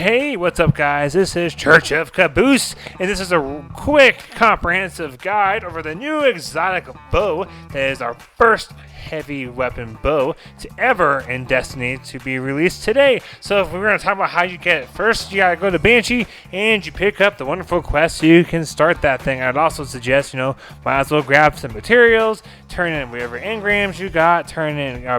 Hey, what's up, guys? This is Church of Caboose, and this is a quick, comprehensive guide over the new exotic bow that is our first heavy weapon bow to ever in Destiny to be released today. So if we're going to talk about how you get it, first you got to go to Banshee and you pick up the wonderful quest so you can start that thing. I'd also suggest, might as well grab some materials, turn in whatever engrams you got,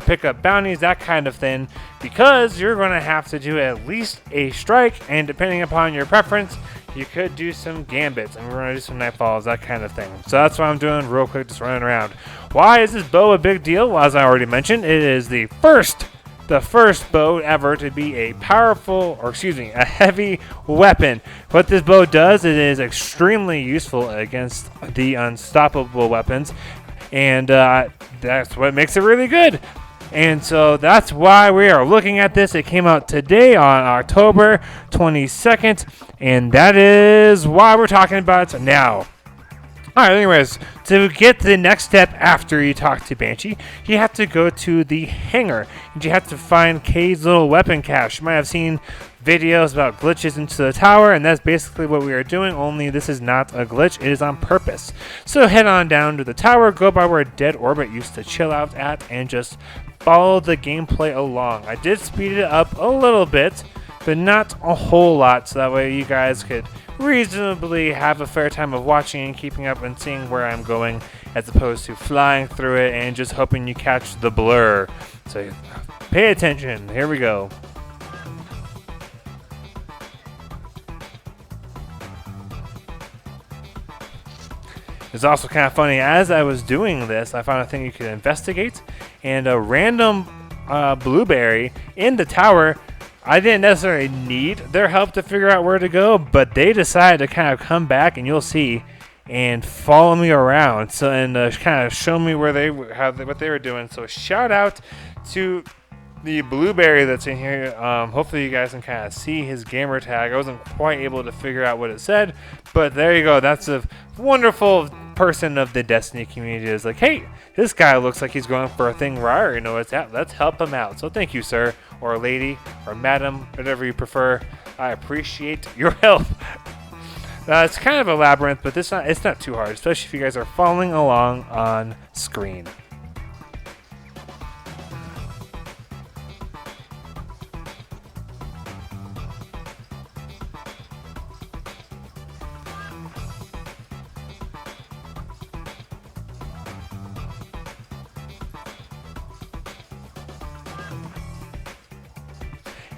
pick up bounties, that kind of thing, because you're going to have to do at least a strike, and depending upon your preference, you could do some gambits, and we're going to do some nightfalls, that kind of thing. So that's what I'm doing real quick, just running around. Why is this bow a big deal? Well, as I already mentioned, it is the first bow ever to be a heavy weapon. What this bow does, it is extremely useful against the unstoppable weapons, and that's what makes it really good. And so that's why we are looking at this. It came out today on October 22nd, and that is why we're talking about it now. Alright, anyways, to get the next step after you talk to Banshee, you have to go to the hangar, and you have to find Kay's little weapon cache. You might have seen videos about glitches into the tower, and that's basically what we are doing, only this is not a glitch, it is on purpose. So head on down to the tower, go by where Dead Orbit used to chill out at, and just follow the gameplay along. I did speed it up a little bit, but not a whole lot, so that way you guys could reasonably have a fair time of watching and keeping up and seeing where I'm going, as opposed to flying through it and just hoping you catch the blur. So pay attention, here we go. It's also kind of funny, as I was doing this, I found a thing you could investigate, and a random blueberry in the tower. I didn't necessarily need their help to figure out where to go, but they decided to kind of come back, and you'll see, and follow me around, and kind of show me what they were doing. So shout out to the blueberry that's in here. Hopefully you guys can kind of see his gamer tag. I wasn't quite able to figure out what it said, but there you go. That's a wonderful person of the Destiny community. Is like, hey, this guy looks like he's going for a thing where I already know it's at. Let's help him out. So thank you, sir, or lady, or madam, whatever you prefer. I appreciate your help. It's kind of a labyrinth, but it's not too hard, especially if you guys are following along on screen.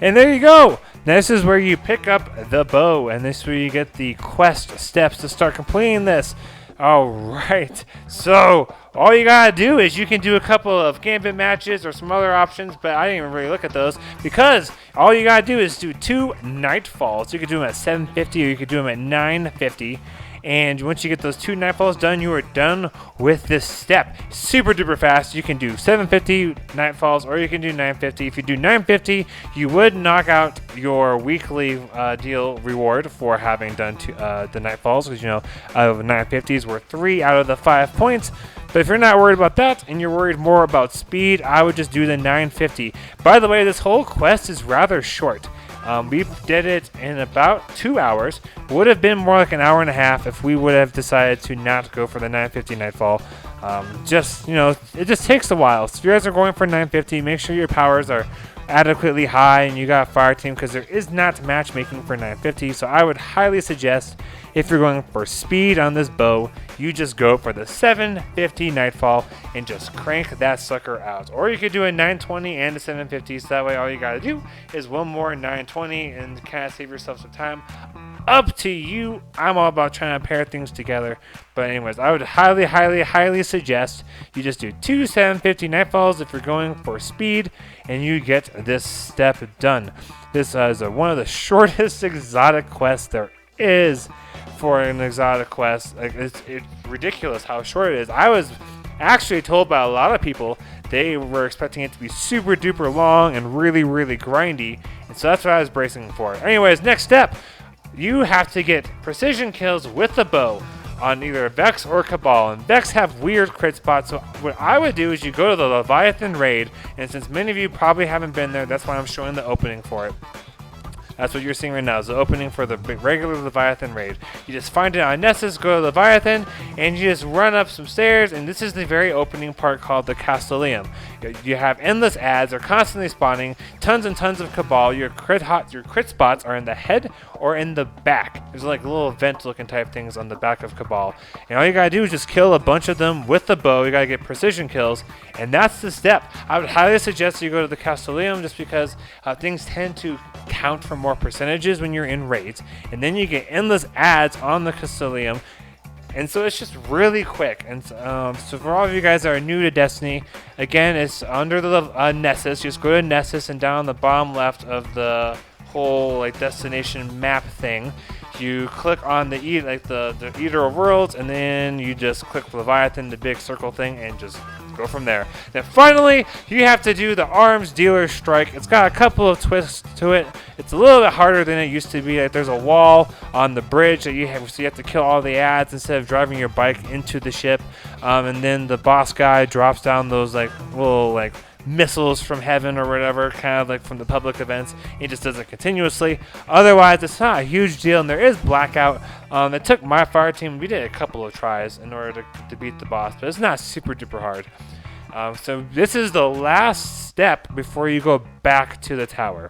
And there you go. Now this is where you pick up the bow, and this is where you get the quest steps to start completing this. Alright, so all you gotta do is you can do a couple of gambit matches or some other options, but I didn't even really look at those, because all you gotta do is do 2 nightfalls. You could do them at 750 or you could do them at 950. And once you get those 2 nightfalls done, you are done with this step. Super duper fast. You can do 750 nightfalls, or you can do 950. If you do 950, you would knock out your weekly deal reward for having done the nightfalls, because out of 950s were 3 out of the 5 points. But if you're not worried about that and you're worried more about speed, I would just do the 950. By the way, this whole quest is rather short. We did it in about 2 hours. Would have been more like an hour and a half if we would have decided to not go for the 950 nightfall. It just takes a while. So if you guys are going for 950, make sure your powers are adequately high and you got a fire team, because there is not matchmaking for 950. So I would highly suggest, if you're going for speed on this bow, you just go for the 750 nightfall and just crank that sucker out. Or you could do a 920 and a 750, so that way all you gotta do is one more 920 and kind of save yourself some time. Up to you. I'm all about trying to pair things together. But anyways, I would highly, highly, highly suggest you just do 2 750 nightfalls if you're going for speed, and you get this step done. This is one of the shortest exotic quests there is for an exotic quest. It's ridiculous how short it is. I was actually told by a lot of people they were expecting it to be super duper long and really, really grindy, and so that's what I was bracing for. Anyways, next step. You have to get precision kills with the bow on either Vex or Cabal, and Vex have weird crit spots, so what I would do is you go to the Leviathan raid, and since many of you probably haven't been there, that's why I'm showing the opening for it. That's what you're seeing right now, is the opening for the regular Leviathan raid. You just find it on Nessus, go to Leviathan, and you just run up some stairs, and this is the very opening part called the Castellium. You have endless ads, they're constantly spawning, tons and tons of Cabal. Your crit spots are in the head or in the back. There's like little vent looking type things on the back of Cabal. And all you gotta do is just kill a bunch of them with the bow. You gotta get precision kills, and that's the step. I would highly suggest you go to the Castellium just because things tend to count for more percentages when you're in raids, and then you get endless ads on the Castellium, and so it's just really quick. And so for all of you guys that are new to Destiny, again, it's under the Nessus. Just go to Nessus, and down on the bottom left of the whole like destination map thing, you click on the Eater of Worlds, and then you just click Leviathan, the big circle thing, and just go from there. Then finally, you have to do the Arms Dealer Strike. It's got a couple of twists to it. It's a little bit harder than it used to be. Like, there's a wall on the bridge that so you have to kill all the ads instead of driving your bike into the ship. And then the boss guy drops down those like little like missiles from heaven or whatever, kind of like from the public events. He just does it continuously. Otherwise, it's not a huge deal, and there is Blackout. It took my fire team, we did a couple of tries in order to beat the boss, but it's not super duper hard. So this is the last step before you go back to the tower.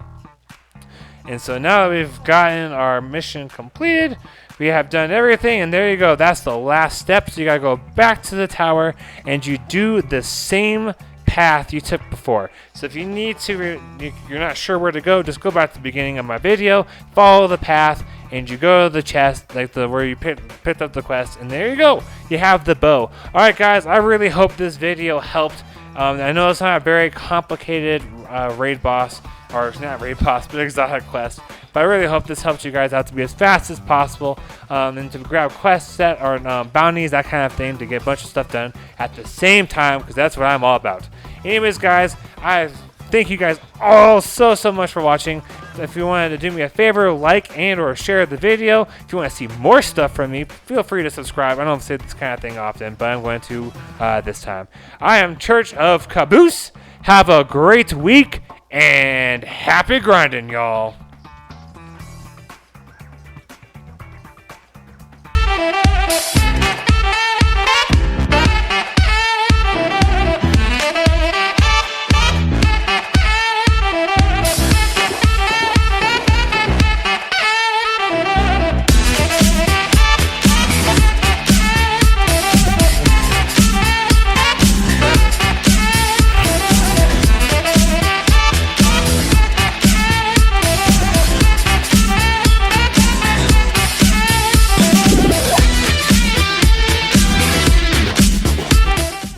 And so now that we've gotten our mission completed, we have done everything, and there you go. That's the last step. So you gotta go back to the tower, and you do the same path you took before. So if you need to, you're not sure where to go, just go back to the beginning of my video, follow the path, and you go to the chest, like where you picked up the quest, and there you go. You have the bow. All right, guys, I really hope this video helped. I know it's not a very complicated raid boss, or not raid boss, but exotic quest. But I really hope this helps you guys out to be as fast as possible, and to grab quest set or bounties, that kind of thing, to get a bunch of stuff done at the same time, because that's what I'm all about. Anyways, guys, I thank you guys all so much for watching. If you wanted to do me a favor, like and or share the video. If you want to see more stuff from me, feel free to subscribe. I don't say this kind of thing often, but I'm going to this time. I am Church of Caboose. Have a great week, and happy grinding, y'all.